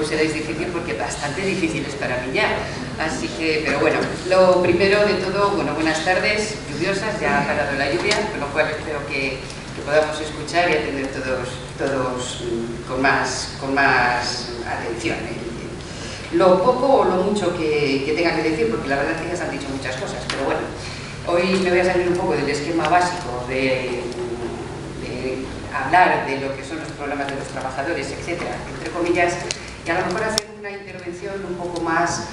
seréis difícil porque bastante difíciles para mí ya. Así que, pero bueno, lo primero de todo, bueno, buenas tardes, lluviosas, ya ha parado la lluvia, con lo cual espero que podamos escuchar y atender todos con más atención. Lo poco o lo mucho que tenga que decir, porque la verdad es que ya se han dicho muchas cosas, pero bueno, hoy me voy a salir un poco del esquema básico de hablar de lo que son los problemas de los trabajadores, etcétera, entre comillas, y a lo mejor hacer una intervención un poco más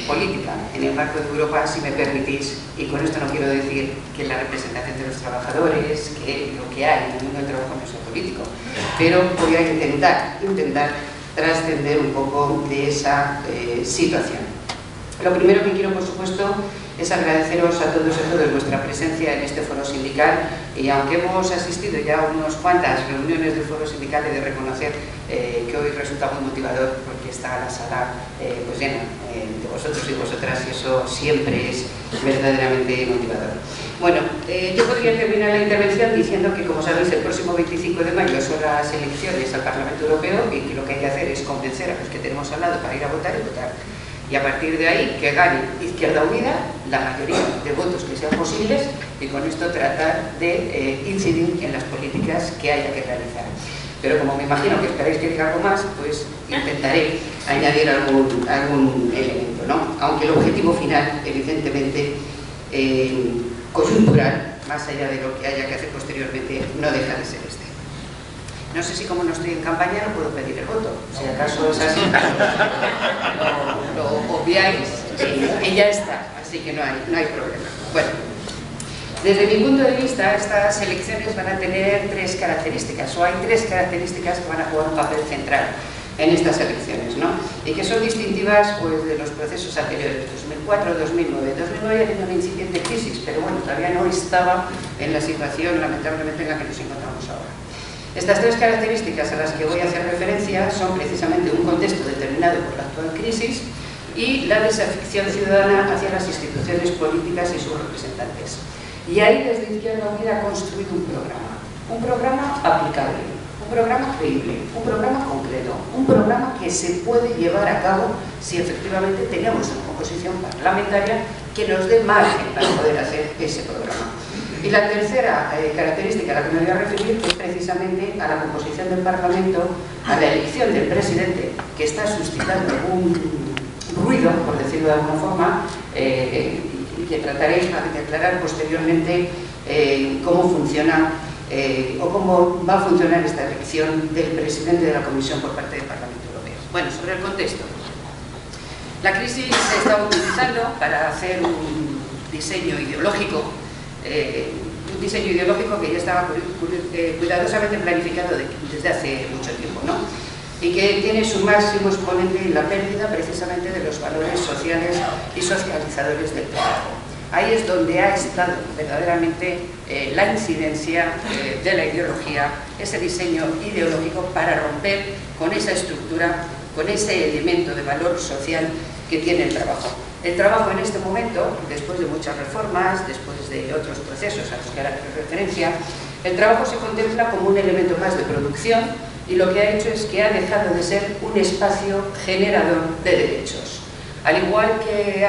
política en el marco de Europa, si me permitís, y con esto no quiero decir que la representación de los trabajadores, que lo que hay en el mundo del trabajo no sea político, pero voy a intentar trascender un poco de esa situación. Lo primero que quiero, por supuesto, es agradeceros a todos y a todas vuestra presencia en este foro sindical, y aunque hemos asistido ya a unas cuantas reuniones del foro sindical, he de reconocer que hoy resulta muy motivador porque está la sala pues llena de vosotros y vosotras, y eso siempre es verdaderamente motivador. Bueno, yo podría terminar la intervención diciendo que, como sabéis, el próximo 25 de mayo son las elecciones al Parlamento Europeo y que lo que hay que hacer es convencer a los que tenemos al lado para ir a votar y votar. Y a partir de ahí, que gane Izquierda Unida la mayoría de votos que sean posibles, y con esto tratar de incidir en las políticas que haya que realizar. Pero como me imagino que esperáis que diga algo más, pues intentaré añadir algún elemento, ¿no? Aunque el objetivo final, evidentemente, coyuntural, más allá de lo que haya que hacer posteriormente, no deja de ser este. No sé si, como no estoy en campaña, no puedo pedir el voto. Si acaso es así, lo obviáis y ya está. Así que no hay problema. Bueno, desde mi punto de vista, estas elecciones van a tener tres características, o hay tres características que van a jugar un papel central en estas elecciones, ¿no? Y que son distintivas, pues, de los procesos anteriores, 2004, 2009. 2009 ya tenía una incipiente crisis, pero bueno, todavía no estaba en la situación, lamentablemente, en la que nos encontramos ahora. Estas tres características a las que voy a hacer referencia son precisamente un contexto determinado por la actual crisis y la desafección ciudadana hacia las instituciones políticas y sus representantes. Y ahí, desde Izquierda Unida, ha construido un programa aplicable, un programa creíble, un programa concreto, un programa que se puede llevar a cabo si efectivamente tenemos una composición parlamentaria que nos dé margen para poder hacer ese programa. Y la tercera característica a la que me voy a referir es precisamente a la composición del Parlamento, a la elección del presidente, que está suscitando un ruido, por decirlo de alguna forma, y que trataré de aclarar posteriormente cómo funciona o cómo va a funcionar esta elección del presidente de la Comisión por parte del Parlamento Europeo. Bueno, sobre el contexto. La crisis se está utilizando para hacer un diseño ideológico, que ya estaba cuidadosamente planificado desde hace mucho tiempo, ¿no? Y que tiene su máximo exponente en la pérdida precisamente de los valores sociales y socializadores del trabajo. Ahí es donde ha estado verdaderamente la incidencia de la ideología, ese diseño ideológico para romper con esa estructura, con ese elemento de valor social que tiene el trabajo. El trabajo en este momento, después de muchas reformas, después de otros procesos a los que ahora hago referencia, el trabajo se contempla como un elemento más de producción, y lo que ha hecho es que ha dejado de ser un espacio generador de derechos. Al igual que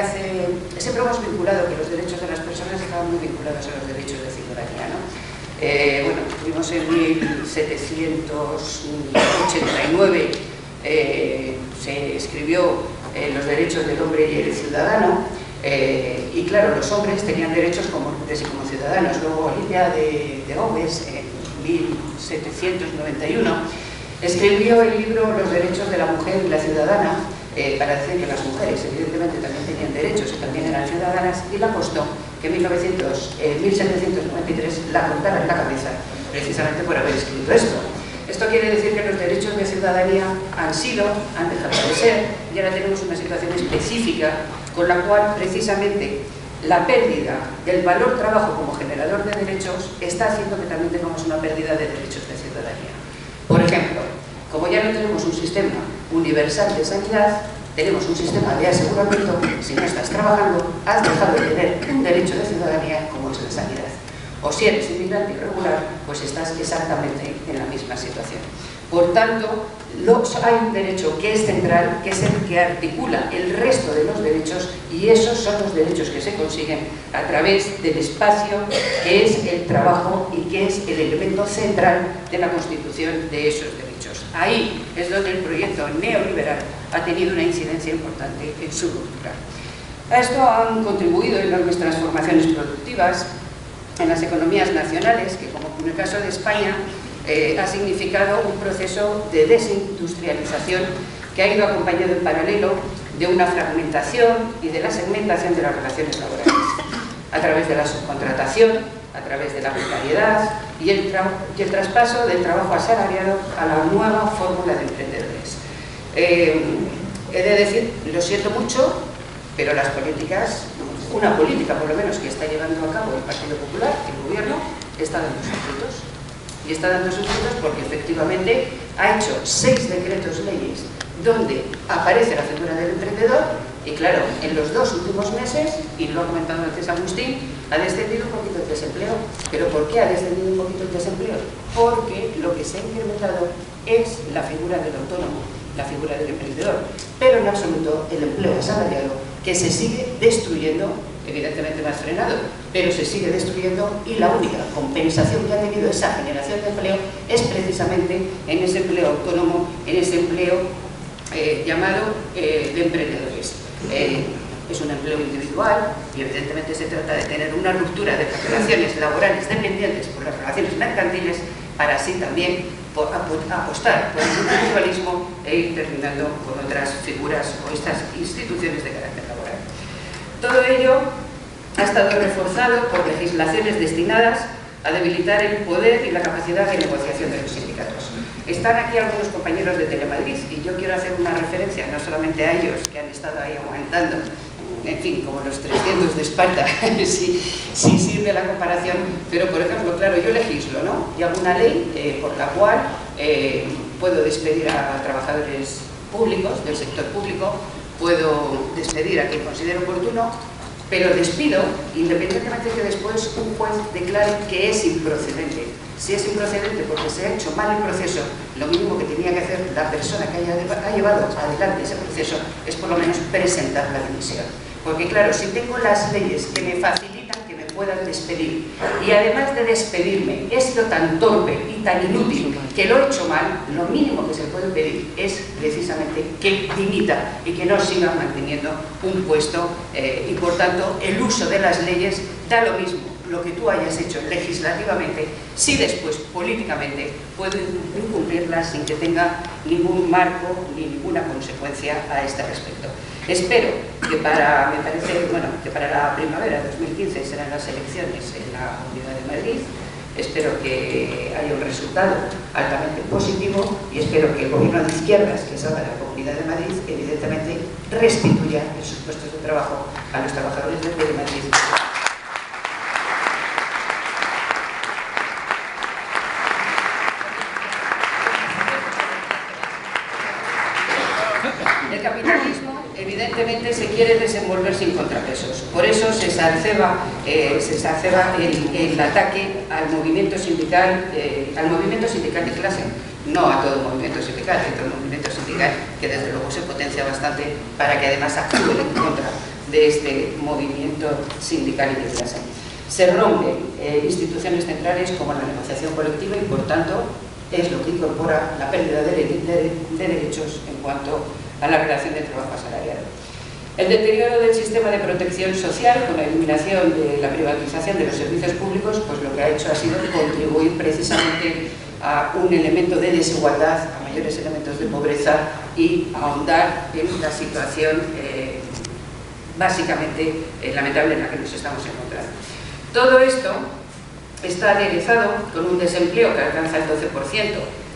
siempre hemos vinculado que los derechos de las personas estaban muy vinculados a los derechos de ciudadanía, ¿no? Bueno, tuvimos en 1789, se escribió los derechos del hombre y el ciudadano, y claro, los hombres tenían derechos como hombres y como ciudadanos. Luego Olimpia de Gomez, en 1791, escribió el libro Los derechos de la mujer y la ciudadana, para decir que las mujeres evidentemente también tenían derechos y también eran ciudadanas, y la costó que en 1793 la cortara en la cabeza, precisamente por haber escrito esto. Esto quiere decir que los derechos de ciudadanía han dejado de ser, y ahora tenemos una situación específica con la cual precisamente la pérdida del valor trabajo como generador de derechos está haciendo que también tengamos una pérdida de derechos de ciudadanía. Por ejemplo, como ya no tenemos un sistema universal de sanidad, tenemos un sistema de aseguramiento. Si no estás trabajando, has dejado de tener un derecho de ciudadanía como es la sanidad. o si eres inmigrante irregular, pues estás exactamente en la misma situación. Por tanto, hay un derecho que es central, que es el que articula el resto de los derechos, y esos son los derechos que se consiguen a través del espacio que es el trabajo y que es el elemento central de la constitución de esos derechos. Ahí es donde el proyecto neoliberal ha tenido una incidencia importante en su ruptura. A esto han contribuido enormes transformaciones productivas en las economías nacionales, que como en el caso de España ha significado un proceso de desindustrialización que ha ido acompañado en paralelo de una fragmentación y de la segmentación de las relaciones laborales, a través de la subcontratación, a través de la precariedad y el traspaso del trabajo asalariado a la nueva fórmula de emprendedores. He de decir, lo siento mucho, pero las políticas, una política por lo menos que está llevando a cabo el Partido Popular, el gobierno, está dando sus frutos. Y está dando sus frutos porque efectivamente ha hecho 6 decretos leyes donde aparece la figura del emprendedor y claro, en los 2 últimos meses, y lo ha comentado antes Agustín, ha descendido un poquito el desempleo. ¿Pero por qué ha descendido un poquito el desempleo? Porque lo que se ha incrementado es la figura del autónomo, la figura del emprendedor, pero en absoluto el empleo asalariado, que se sigue destruyendo, evidentemente más frenado, pero se sigue destruyendo, y la única compensación que ha tenido esa generación de empleo es precisamente en ese empleo autónomo, en ese empleo llamado de emprendedores. Es un empleo individual y evidentemente se trata de tener una ruptura de las relaciones laborales dependientes por las relaciones mercantiles para así también apostar por el individualismo e ir terminando con otras figuras o estas instituciones de carácter laboral. Todo ello ha estado reforzado por legislaciones destinadas a debilitar el poder y la capacidad de negociación de los sindicatos. Están aquí algunos compañeros de Telemadrid y yo quiero hacer una referencia no solamente a ellos, que han estado ahí aguantando, en fin, como los 300 de Esparta, si sirve la comparación, pero por ejemplo, claro, yo legislo, ¿no? Y hago una ley por la cual puedo despedir a trabajadores públicos, del sector público, puedo despedir a quien considero oportuno, pero despido independientemente de que después un juez declare que es improcedente. Si es improcedente porque se ha hecho mal el proceso, lo mínimo que tenía que hacer la persona que ha llevado adelante ese proceso es por lo menos presentar la dimisión. Porque claro, si tengo las leyes que me facilitan que me puedan despedir, y además de despedirme he sido tan torpe y tan inútil que lo he hecho mal, lo mínimo que se puede pedir es precisamente que dimita y que no siga manteniendo un puesto, y por tanto el uso de las leyes da lo mismo lo que tú hayas hecho legislativamente, si después políticamente puedo incumplirlas sin que tenga ningún marco ni ninguna consecuencia a este respecto. Espero que que para la primavera de 2015 serán las elecciones en la Comunidad de Madrid. Espero que haya un resultado altamente positivo y espero que el gobierno de izquierdas que salga de la Comunidad de Madrid evidentemente restituya esos puestos de trabajo a los trabajadores de Madrid. El capitalismo evidentemente se quiere desenvolver sin contrapesos, por eso se exacerba el ataque al movimiento sindical de clase, no a todo movimiento sindical, hay todo movimiento sindical que desde luego se potencia bastante para que además actúe en contra de este movimiento sindical y de clase. Se rompen instituciones centrales como la negociación colectiva y por tanto es lo que incorpora la pérdida de derechos en cuanto a la relación de trabajo asalariado. El deterioro del sistema de protección social con la eliminación de la privatización de los servicios públicos, pues lo que ha hecho ha sido contribuir precisamente a un elemento de desigualdad, a mayores elementos de pobreza y ahondar en la situación básicamente lamentable en la que nos estamos encontrando. Todo esto está aderezado con un desempleo que alcanza el 12%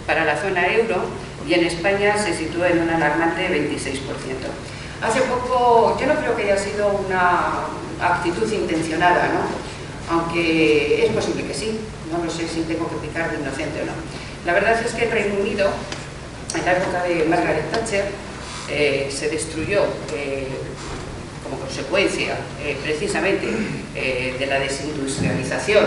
para la zona euro y en España se sitúa en un alarmante 26%. Hace poco, yo no creo que haya sido una actitud intencionada, ¿no? Aunque es posible que sí, no lo sé si tengo que picar de inocente o no. La verdad es que en Reino Unido, en la época de Margaret Thatcher, se destruyó como consecuencia precisamente de la desindustrialización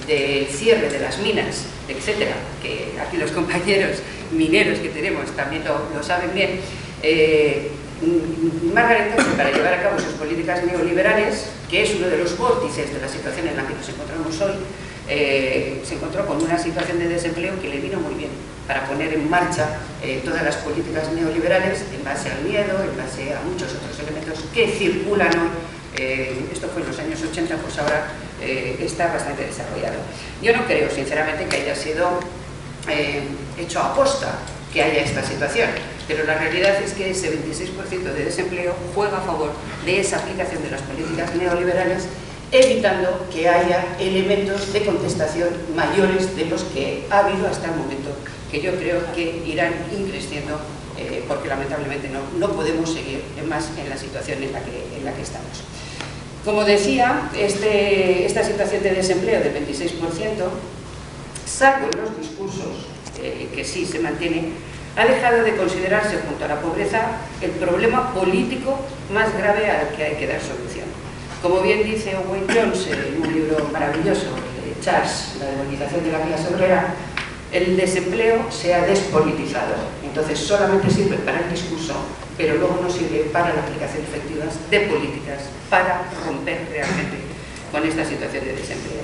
del cierre de las minas, etcétera, que aquí los compañeros mineros que tenemos también lo saben bien, Margaret Thatcher, para llevar a cabo sus políticas neoliberales, que es uno de los vórtices de la situación en la que nos encontramos hoy, se encontró con una situación de desempleo que le vino muy bien para poner en marcha todas las políticas neoliberales en base al miedo, en base a muchos otros elementos que circulan hoy. Esto fue en los años 80, pues ahora está bastante desarrollado. Yo no creo, sinceramente, que haya sido hecho a posta que haya esta situación, pero la realidad es que ese 26% de desempleo juega a favor de esa aplicación de las políticas neoliberales, evitando que haya elementos de contestación mayores de los que ha habido hasta el momento, que yo creo que irán increciendo, porque lamentablemente no podemos seguir más en la situación en la que estamos. Como decía, esta situación de desempleo del 26%, salvo en los discursos que sí se mantiene, ha dejado de considerarse, junto a la pobreza, el problema político más grave al que hay que dar solución. Como bien dice Owen Jones en un libro maravilloso de Charles, La demonización de la clase obrera, el desempleo se ha despolitizado. Entonces solamente sirve para el discurso, pero luego no sirve para la aplicación efectiva de políticas para romper realmente con esta situación de desempleo.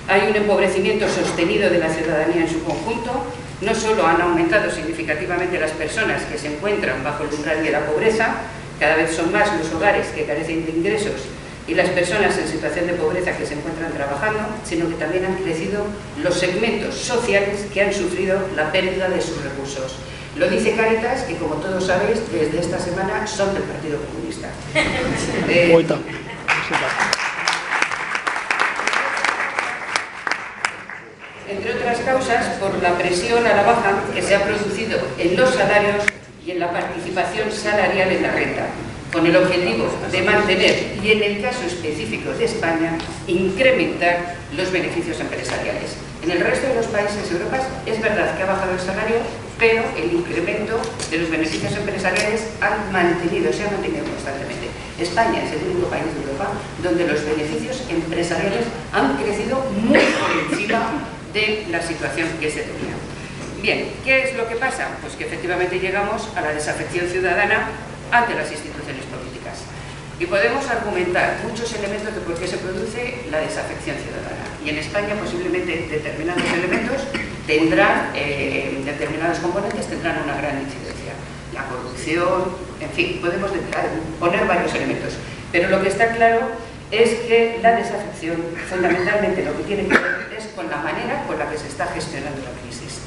Hay un empobrecimiento sostenido de la ciudadanía en su conjunto. No solo han aumentado significativamente las personas que se encuentran bajo el umbral de la pobreza, cada vez son más los hogares que carecen de ingresos y las personas en situación de pobreza que se encuentran trabajando, sino que también han crecido los segmentos sociales que han sufrido la pérdida de sus recursos. Lo dice Cáritas, que como todos sabéis, desde esta semana son del Partido Comunista. Entre otras causas, por la presión a la baja que se ha producido en los salarios y en la participación salarial en la renta, con el objetivo de mantener, y en el caso específico de España, incrementar los beneficios empresariales. En el resto de los países europeos es verdad que ha bajado el salario, pero el incremento de los beneficios empresariales se ha mantenido constantemente. España es el único país de Europa donde los beneficios empresariales han crecido muy por encima de la situación que se tenía. Bien, ¿qué es lo que pasa? Pues que efectivamente llegamos a la desafección ciudadana ante las instituciones políticas. Y podemos argumentar muchos elementos de por qué se produce la desafección ciudadana. Y en España posiblemente determinados elementos tendrán, determinados componentes tendrán una gran incidencia. La corrupción, en fin, podemos poner varios elementos. Pero lo que está claro es que la desafección, fundamentalmente lo que tiene que ver es con la manera con la que se está gestionando la crisis.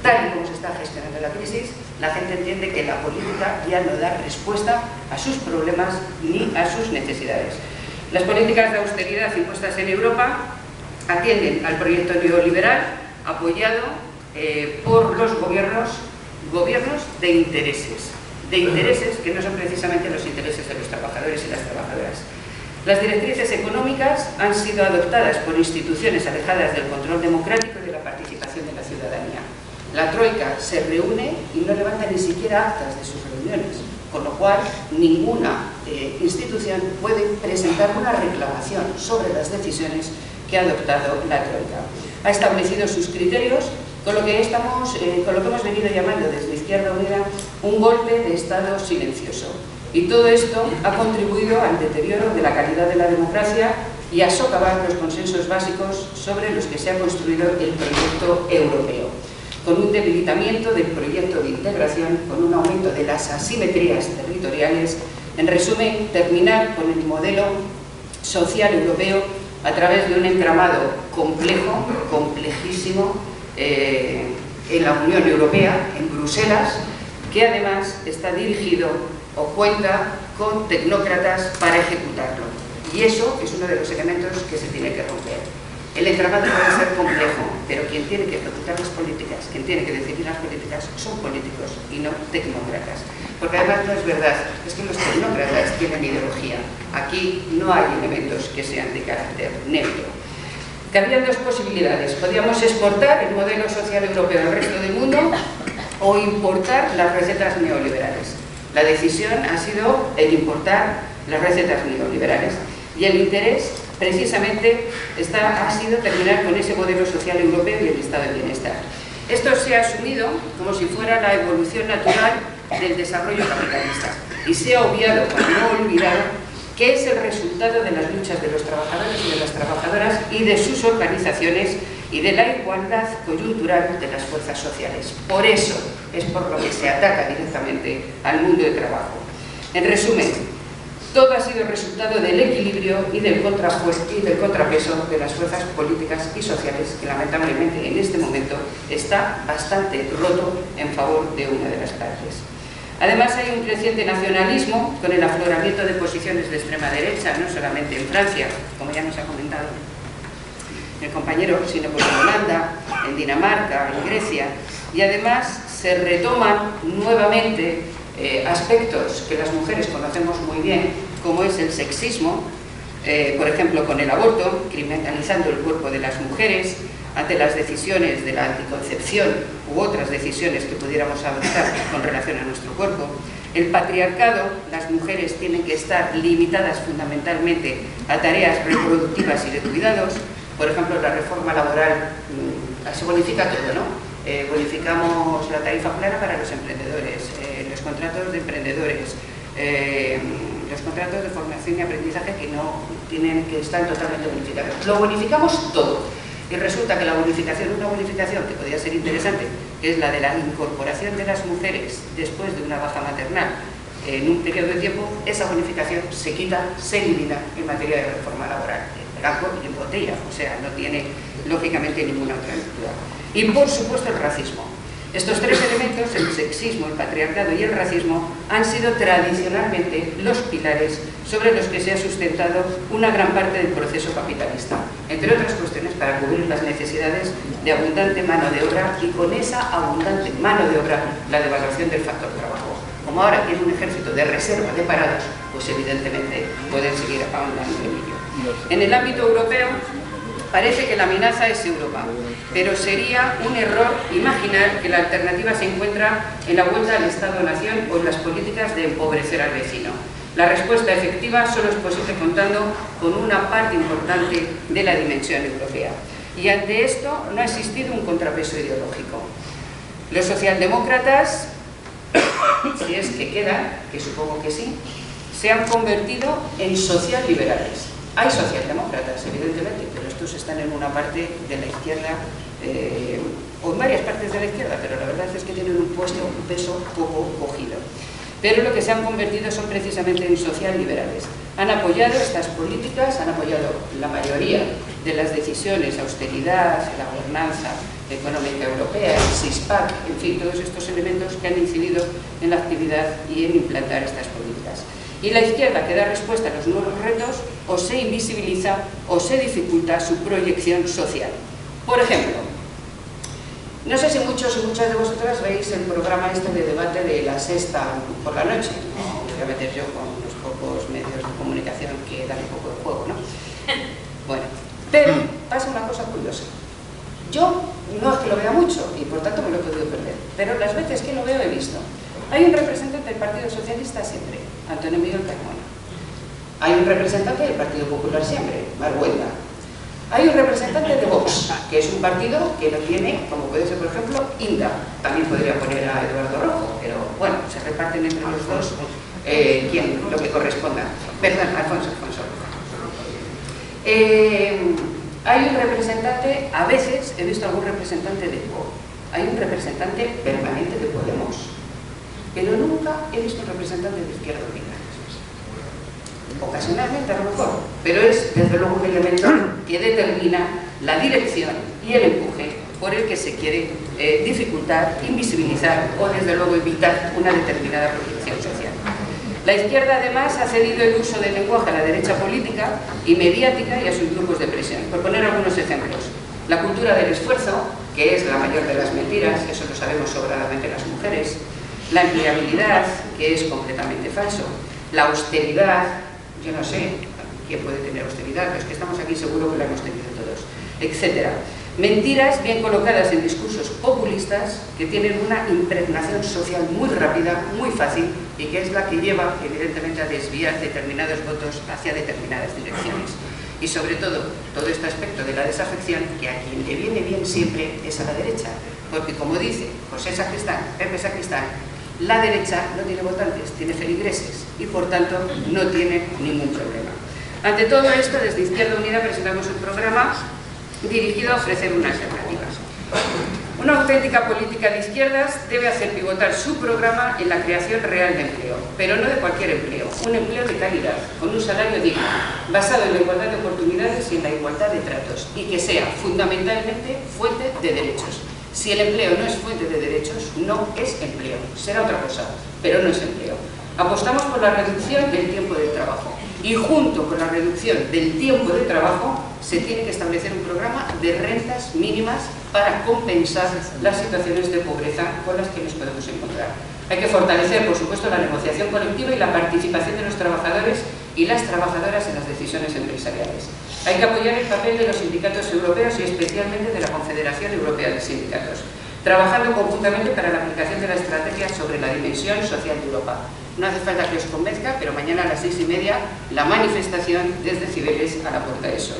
Tal y como se está gestionando la crisis, la gente entiende que la política ya no da respuesta a sus problemas ni a sus necesidades. Las políticas de austeridad impuestas en Europa atienden al proyecto neoliberal apoyado por los gobiernos de intereses que no son precisamente los intereses de los trabajadores y las trabajadoras. Las directrices económicas han sido adoptadas por instituciones alejadas del control democrático y de la participación de la ciudadanía. La Troika se reúne y no levanta ni siquiera actas de sus reuniones, con lo cual ninguna institución puede presentar una reclamación sobre las decisiones que ha adoptado la Troika. Ha establecido sus criterios con lo que hemos venido llamando desde Izquierda Unida un golpe de Estado silencioso. Y todo esto ha contribuido al deterioro de la calidad de la democracia y a socavar los consensos básicos sobre los que se ha construido el proyecto europeo, con un debilitamiento del proyecto de integración, con un aumento de las asimetrías territoriales. En resumen, terminar con el modelo social europeo a través de un entramado complejo, complejísimo, en la Unión Europea, en Bruselas, que además está dirigido o cuenta con tecnócratas para ejecutarlo. Y eso es uno de los elementos que se tiene que romper. El entramado puede ser complejo, pero quien tiene que ejecutar las políticas, quien tiene que decidir las políticas, son políticos y no tecnócratas. Porque además no es verdad, es que los tecnócratas tienen ideología. Aquí no hay elementos que sean de carácter neutro. Cabían dos posibilidades. Podíamos exportar el modelo social europeo al resto del mundo o importar las recetas neoliberales. La decisión ha sido el importar las recetas neoliberales. Y el interés precisamente ha sido terminar con ese modelo social europeo y el estado de bienestar. Esto se ha asumido como si fuera la evolución natural del desarrollo capitalista y se ha obviado, o no olvidado, que es el resultado de las luchas de los trabajadores y de las trabajadoras y de sus organizaciones y de la igualdad coyuntural de las fuerzas sociales. Por eso es por lo que se ataca directamente al mundo del trabajo. En resumen, todo ha sido resultado del equilibrio y del contrapeso de las fuerzas políticas y sociales que lamentablemente en este momento está bastante roto en favor de una de las partes. Además hay un creciente nacionalismo con el afloramiento de posiciones de extrema derecha, no solamente en Francia, como ya nos ha comentado el compañero, sino pues en Holanda, en Dinamarca, en Grecia, y además se retoman nuevamente aspectos que las mujeres conocemos muy bien, como es el sexismo, por ejemplo con el aborto, criminalizando el cuerpo de las mujeres ante las decisiones de la anticoncepción u otras decisiones que pudiéramos adoptar con relación a nuestro cuerpo. El patriarcado, las mujeres tienen que estar limitadas fundamentalmente a tareas reproductivas y de cuidados. Por ejemplo, la reforma laboral se bonifica todo, ¿no? Bonificamos la tarifa plana para los emprendedores, los contratos de emprendedores, los contratos de formación y aprendizaje que están totalmente bonificados. Lo bonificamos todo. Y resulta que la bonificación, una bonificación que podría ser interesante, que es la de la incorporación de las mujeres después de una baja maternal en un periodo de tiempo, esa bonificación se quita, se elimina en materia de reforma laboral. En blanco y en botella, o sea, no tiene lógicamente ninguna otra lectura. Y por supuesto el racismo. Estos tres elementos, el sexismo, el patriarcado y el racismo, han sido tradicionalmente los pilares sobre los que se ha sustentado una gran parte del proceso capitalista, entre otras cuestiones para cubrir las necesidades de abundante mano de obra y con esa abundante mano de obra la devaluación del factor trabajo. Como ahora tiene un ejército de reserva de parados, pues evidentemente pueden seguir ahondando en ello. En el ámbito europeo, parece que la amenaza es Europa, pero sería un error imaginar que la alternativa se encuentra en la vuelta al Estado-Nación o en las políticas de empobrecer al vecino. La respuesta efectiva solo es posible contando con una parte importante de la dimensión europea. Y ante esto no ha existido un contrapeso ideológico. Los socialdemócratas, si es que quedan, que supongo que sí, se han convertido en socialliberales. Hay socialdemócratas, evidentemente, pero estos están en una parte de la izquierda, o en varias partes de la izquierda, pero la verdad es que tienen un peso poco cogido. Pero lo que se han convertido son precisamente en socialliberales. Han apoyado estas políticas, han apoyado la mayoría de las decisiones, austeridad, la gobernanza económica europea, el SISPAC, en fin, todos estos elementos que han incidido en la actividad y en implantar estas políticas. Y la izquierda, que da respuesta a los nuevos retos, o se invisibiliza o se dificulta su proyección social. Por ejemplo, no sé si muchos y muchas de vosotras veis el programa este de debate de La Sexta por la noche. No voy a meter yo con los pocos medios de comunicación que dan un poco de juego, ¿no? Bueno, pero pasa una cosa curiosa. Yo no es que lo vea mucho y por tanto me lo he podido perder, pero las veces que lo veo he visto. Hay un representante del Partido Socialista siempre, Antonio Miguel Carmona. Hay un representante del Partido Popular siempre, Marguelda. Hay un representante de Vox, que es un partido que no tiene, como puede ser por ejemplo, Inda. También podría poner a Eduardo Rojo, pero bueno, se reparten entre los dos lo que corresponda. Perdón, Alfonso. Hay un representante, a veces he visto algún representante de PO, hay un representante permanente de Podemos, pero nunca he visto un representante de Izquierda Unida. Ocasionalmente a lo mejor, pero es desde luego un elemento que determina la dirección y el empuje por el que se quiere dificultar, invisibilizar o desde luego evitar una determinada proyección social. La izquierda además ha cedido el uso del lenguaje a la derecha política y mediática y a sus grupos de presión. Por poner algunos ejemplos, la cultura del esfuerzo, que es la mayor de las mentiras, eso lo sabemos sobradamente las mujeres, la empleabilidad, que es completamente falso, la austeridad, yo no sé quién puede tener austeridad, los que estamos aquí seguro que la hemos tenido todos, etc. Mentiras bien colocadas en discursos populistas que tienen una impregnación social muy rápida, muy fácil y que es la que lleva evidentemente a desviar determinados votos hacia determinadas direcciones. Y sobre todo este aspecto de la desafección, que a quien le viene bien siempre es a la derecha, porque como dice José Sacristán, Pepe Sacristán, la derecha no tiene votantes, tiene feligreses y por tanto no tiene ningún problema. Ante todo esto, desde Izquierda Unida presentamos un programa dirigido a ofrecer una alternativa. Una auténtica política de izquierdas debe hacer pivotar su programa en la creación real de empleo, pero no de cualquier empleo, un empleo de calidad, con un salario digno, basado en la igualdad de oportunidades y en la igualdad de tratos, y que sea fundamentalmente fuente de derechos. Si el empleo no es fuente de derechos, no es empleo, será otra cosa, pero no es empleo. Apostamos por la reducción del tiempo de trabajo y junto con la reducción del tiempo de trabajo se tiene que establecer un programa de rentas mínimas para compensar las situaciones de pobreza con las que nos podemos encontrar. Hay que fortalecer, por supuesto, la negociación colectiva y la participación de los trabajadores y las trabajadoras en las decisiones empresariales. Hay que apoyar el papel de los sindicatos europeos y especialmente de la Confederación Europea de Sindicatos, trabajando conjuntamente para la aplicación de la estrategia sobre la dimensión social de Europa. No hace falta que os convenzca, pero mañana a las 6:30 la manifestación desde Cibeles a la Puerta de Sol.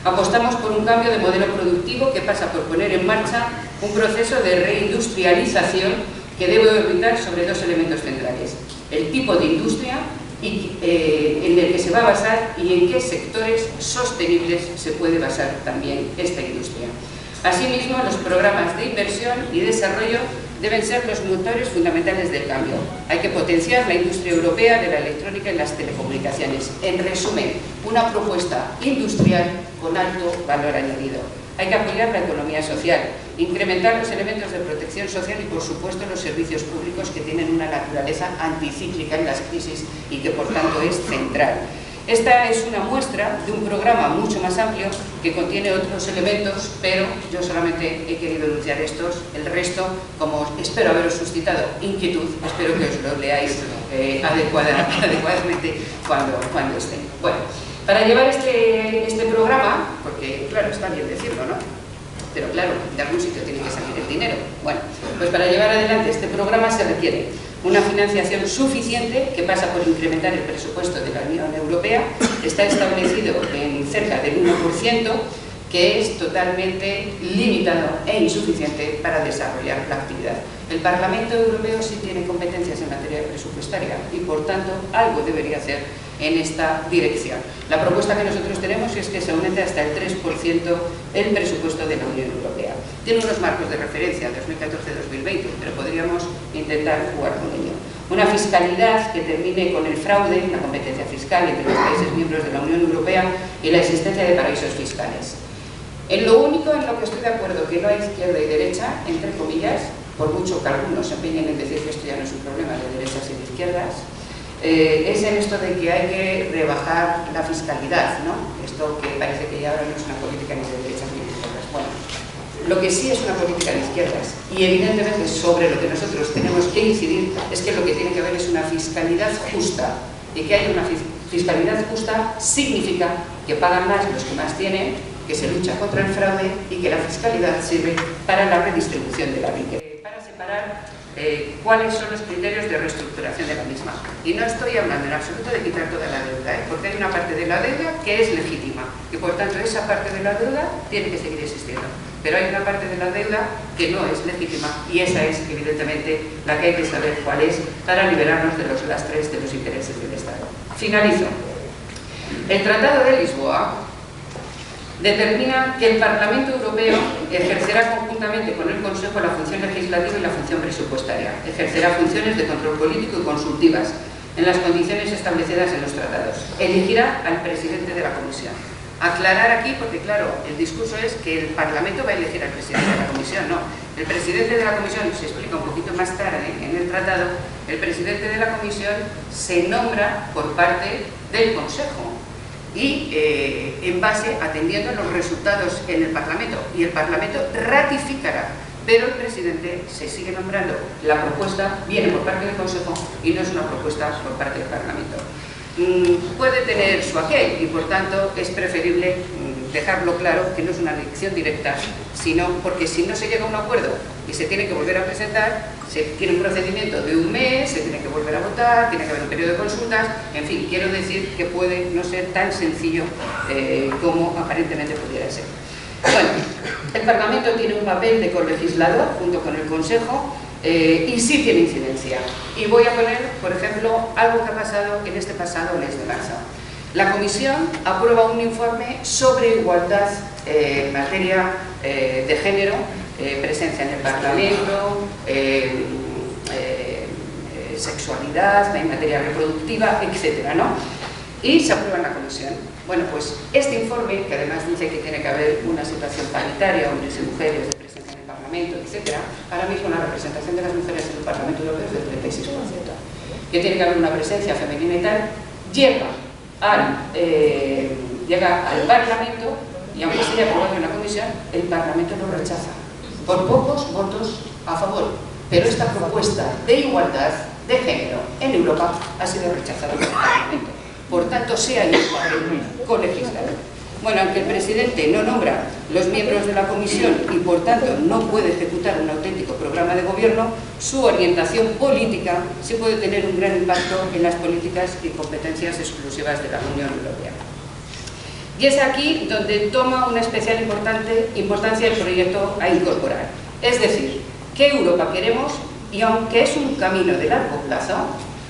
Apostamos por un cambio de modelo productivo que pasa por poner en marcha un proceso de reindustrialización que debe orbitar sobre dos elementos centrales: el tipo de industria en el que se va a basar y en qué sectores sostenibles se puede basar también esta industria. Asimismo, los programas de inversión y desarrollo deben ser los motores fundamentales del cambio. Hay que potenciar la industria europea de la electrónica y las telecomunicaciones. En resumen, una propuesta industrial con alto valor añadido. Hay que apoyar la economía social, incrementar los elementos de protección social y, por supuesto, los servicios públicos que tienen una naturaleza anticíclica en las crisis y que, por tanto, es central. Esta es una muestra de un programa mucho más amplio que contiene otros elementos, pero yo solamente he querido enunciar estos. El resto, como espero haberos suscitado inquietud, espero que os lo leáis adecuadamente cuando estén. Bueno, para llevar este programa, porque claro, está bien decirlo, ¿no? Pero claro, de algún sitio tiene que salir el dinero. Bueno, pues para llevar adelante este programa se requiere una financiación suficiente que pasa por incrementar el presupuesto de la Unión Europea. Está establecido en cerca del 1%, que es totalmente limitado e insuficiente para desarrollar la actividad. El Parlamento Europeo sí tiene competencias en materia presupuestaria y, por tanto, algo debería hacer en esta dirección. La propuesta que nosotros tenemos es que se aumente hasta el 3% el presupuesto de la Unión Europea. Tiene unos marcos de referencia, 2014-2020, pero podríamos intentar jugar con ello. Una fiscalidad que termine con el fraude, la competencia fiscal entre los países miembros de la Unión Europea y la existencia de paraísos fiscales. En lo único en lo que estoy de acuerdo que no hay izquierda y derecha, entre comillas, por mucho que algunos se empeñen en decir que esto ya no es un problema de derechas y de izquierdas, es en esto de que hay que rebajar la fiscalidad, ¿no? Esto que parece que ya ahora no es una política ni de derechas ni de izquierdas. Bueno, lo que sí es una política de izquierdas, y evidentemente sobre lo que nosotros tenemos que incidir, es que lo que tiene que haber es una fiscalidad justa. Y que haya una fiscalidad justa significa que pagan más los que más tienen, que se lucha contra el fraude y que la fiscalidad sirve para la redistribución de la riqueza, para separar cuáles son los criterios de reestructuración de la misma. Y no estoy hablando en absoluto de quitar toda la deuda, porque hay una parte de la deuda que es legítima y por tanto esa parte de la deuda tiene que seguir existiendo. Pero hay una parte de la deuda que no es legítima y esa es evidentemente la que hay que saber cuál es para liberarnos de los lastres de los intereses del Estado. Finalizo. El Tratado de Lisboa determina que el Parlamento Europeo ejercerá conjuntamente con el Consejo la función legislativa y la función presupuestaria. Ejercerá funciones de control político y consultivas en las condiciones establecidas en los tratados. Elegirá al presidente de la Comisión. Aclarar aquí, porque claro, el discurso es que el Parlamento va a elegir al presidente de la Comisión. No, el presidente de la Comisión, se explica un poquito más tarde en el tratado, el presidente de la Comisión se nombra por parte del Consejo y en base, atendiendo los resultados en el Parlamento, y el Parlamento ratificará, pero el presidente se sigue nombrando. La propuesta viene por parte del Consejo y no es una propuesta por parte del Parlamento. Puede tener su aquel y por tanto es preferible dejarlo claro que no es una elección directa, sino porque si no se llega a un acuerdo y se tiene que volver a presentar, se tiene un procedimiento de un mes, se tiene que volver a votar, tiene que haber un periodo de consultas, en fin, quiero decir que puede no ser tan sencillo como aparentemente pudiera ser. Bueno, el Parlamento tiene un papel de colegislador junto con el Consejo y sí tiene incidencia. Y voy a poner, por ejemplo, algo que ha pasado en este pasado mes de marzo. La Comisión aprueba un informe sobre igualdad en materia de género, presencia en el Parlamento, sexualidad, en materia reproductiva, etcétera, ¿no? Y se aprueba en la Comisión. Bueno, pues este informe, que además dice que tiene que haber una situación paritaria, hombres y mujeres, de presencia en el Parlamento, etcétera, ahora mismo la representación de las mujeres en el Parlamento Europeo es del 36%. Que tiene que haber una presencia femenina y tal, llega al Parlamento, y aunque esté aprobado en la Comisión, el Parlamento lo rechaza, por pocos votos a favor. Pero esta propuesta de igualdad de género en Europa ha sido rechazada por el Parlamento. Por tanto, sea el papel colegislador. Bueno, aunque el presidente no nombra los miembros de la comisión y por tanto no puede ejecutar un auténtico programa de gobierno, su orientación política sí puede tener un gran impacto en las políticas y competencias exclusivas de la Unión Europea. Y es aquí donde toma una especial importancia el proyecto a incorporar. Es decir, ¿qué Europa queremos? Y aunque es un camino de largo plazo,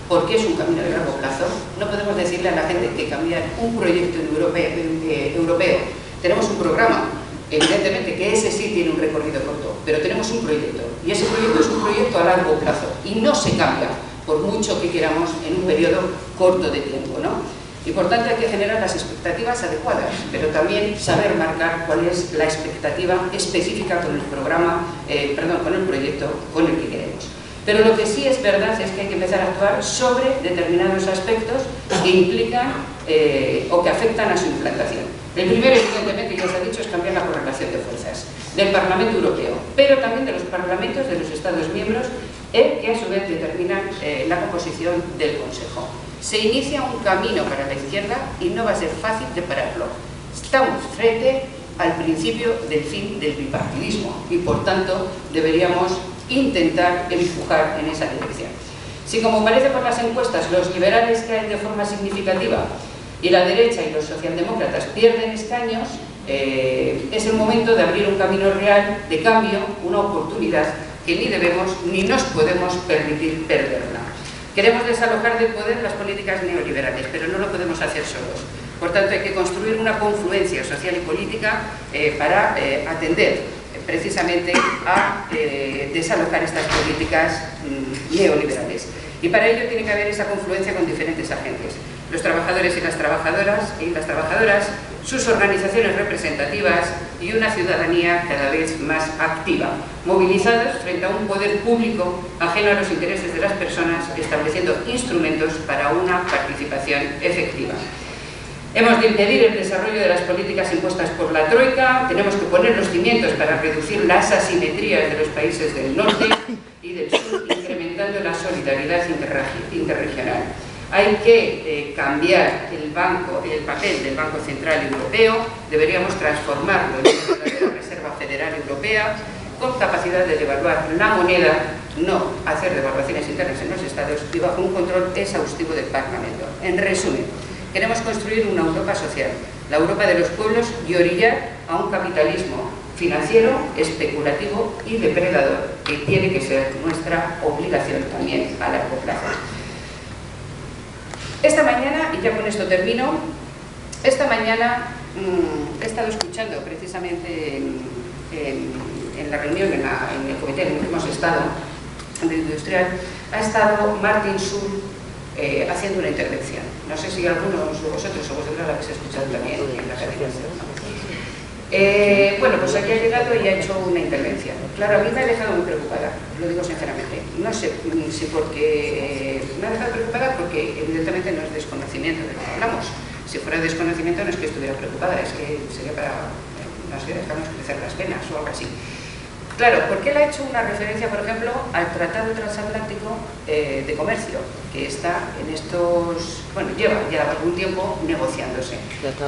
porque es un camino de largo plazo, no podemos decirle a la gente que cambiar un proyecto europeo. Tenemos un programa, evidentemente que ese sí tiene un recorrido corto, pero tenemos un proyecto, y ese proyecto es un proyecto a largo plazo, y no se cambia, por mucho que queramos, en un periodo corto de tiempo, ¿no? Y por tanto hay que generar las expectativas adecuadas, pero también saber marcar cuál es la expectativa específica con el programa, con el proyecto con el que queremos. Pero lo que sí es verdad es que hay que empezar a actuar sobre determinados aspectos que implican o que afectan a su implantación. El primero, evidentemente, ya os he dicho, es cambiar la correlación de fuerzas del Parlamento Europeo, pero también de los parlamentos de los Estados miembros, que a su vez determinan la composición del Consejo. Se inicia un camino para la izquierda y no va a ser fácil de pararlo. Estamos frente al principio del fin del bipartidismo y, por tanto, deberíamos intentar empujar en esa dirección. Si, como parece por las encuestas, los liberales caen de forma significativa y la derecha y los socialdemócratas pierden escaños, es el momento de abrir un camino real de cambio, una oportunidad que ni debemos ni nos podemos permitir perderla. Queremos desalojar del poder las políticas neoliberales, pero no lo podemos hacer solos. Por tanto, hay que construir una confluencia social y política para atender precisamente a desalojar estas políticas neoliberales. Y para ello tiene que haber esa confluencia con diferentes agentes. Los trabajadores y las trabajadoras, sus organizaciones representativas y una ciudadanía cada vez más activa, movilizados frente a un poder público ajeno a los intereses de las personas, estableciendo instrumentos para una participación efectiva. Hemos de impedir el desarrollo de las políticas impuestas por la Troika, tenemos que poner los cimientos para reducir las asimetrías de los países del norte y del sur, incrementando la solidaridad interregional. Hay que cambiar el papel del Banco Central Europeo, deberíamos transformarlo en una verdadera Reserva Federal Europea, con capacidad de devaluar la moneda, no hacer devaluaciones internas en los estados y bajo un control exhaustivo del Parlamento. En resumen, queremos construir una Europa social, la Europa de los pueblos, y orillar a un capitalismo financiero, especulativo y depredador, que tiene que ser nuestra obligación también a largo plazo. Esta mañana, y ya con esto termino, esta mañana he estado escuchando precisamente en la reunión, en el comité en el que hemos estado, de Industrial, ha estado Martin Schulz haciendo una intervención. No sé si algunos de vosotros o vosotros la habéis escuchado también en la cadena. Bueno, pues aquí ha llegado y ha hecho una intervención. Claro, a mí me ha dejado muy preocupada, lo digo sinceramente. No sé si porque me ha dejado preocupada porque evidentemente no es desconocimiento de lo que hablamos. Si fuera desconocimiento no es que estuviera preocupada, es que sería para, no sé, dejarnos crecer las venas o algo así. Claro, porque él ha hecho una referencia, por ejemplo, al Tratado Transatlántico de Comercio, que está en estos... bueno, lleva ya algún tiempo negociándose.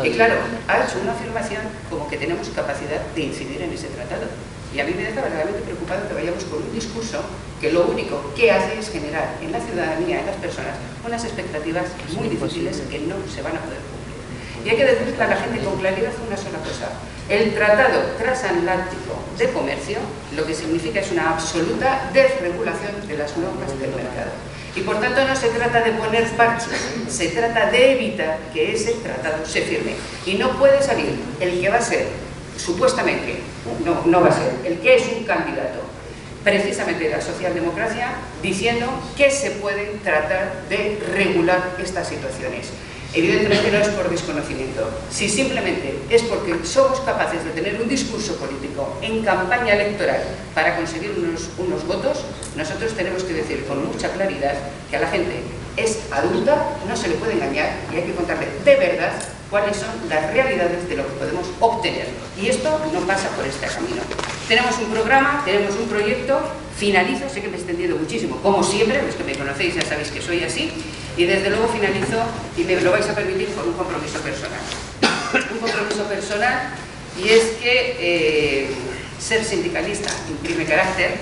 Y claro, ha hecho una afirmación como que tenemos capacidad de incidir en ese tratado. Y a mí me deja verdaderamente preocupado que vayamos con un discurso que lo único que hace es generar en la ciudadanía, en las personas, unas expectativas muy difíciles que no se van a poder cumplir. Y hay que decirle a la gente con claridad una sola cosa. El Tratado Transatlántico de Comercio lo que significa es una absoluta desregulación de las normas del mercado. Y por tanto no se trata de poner parches, se trata de evitar que ese tratado se firme. Y no puede salir el que va a ser, supuestamente, no va a ser, el que es un candidato precisamente de la socialdemocracia, diciendo que se puede tratar de regular estas situaciones. Evidentemente no es por desconocimiento, si simplemente es porque somos capaces de tener un discurso político en campaña electoral para conseguir unos votos, nosotros tenemos que decir con mucha claridad que a la gente es adulta, no se le puede engañar y hay que contarle de verdad cuáles son las realidades de lo que podemos obtener. Y esto no pasa por este camino. Tenemos un programa, tenemos un proyecto, finalizo, sé que me he extendido muchísimo, como siempre, los que me conocéis ya sabéis que soy así, y desde luego finalizo, y me lo vais a permitir, con un compromiso personal. Un compromiso personal, y es que ser sindicalista imprime carácter,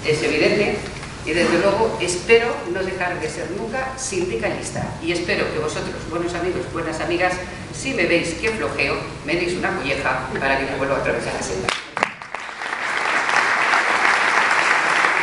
es evidente, y desde luego espero no dejar de ser nunca sindicalista, y espero que vosotros, buenos amigos, buenas amigas, si me veis que flojeo, me deis una colleja para que me vuelva otra vez a la senda.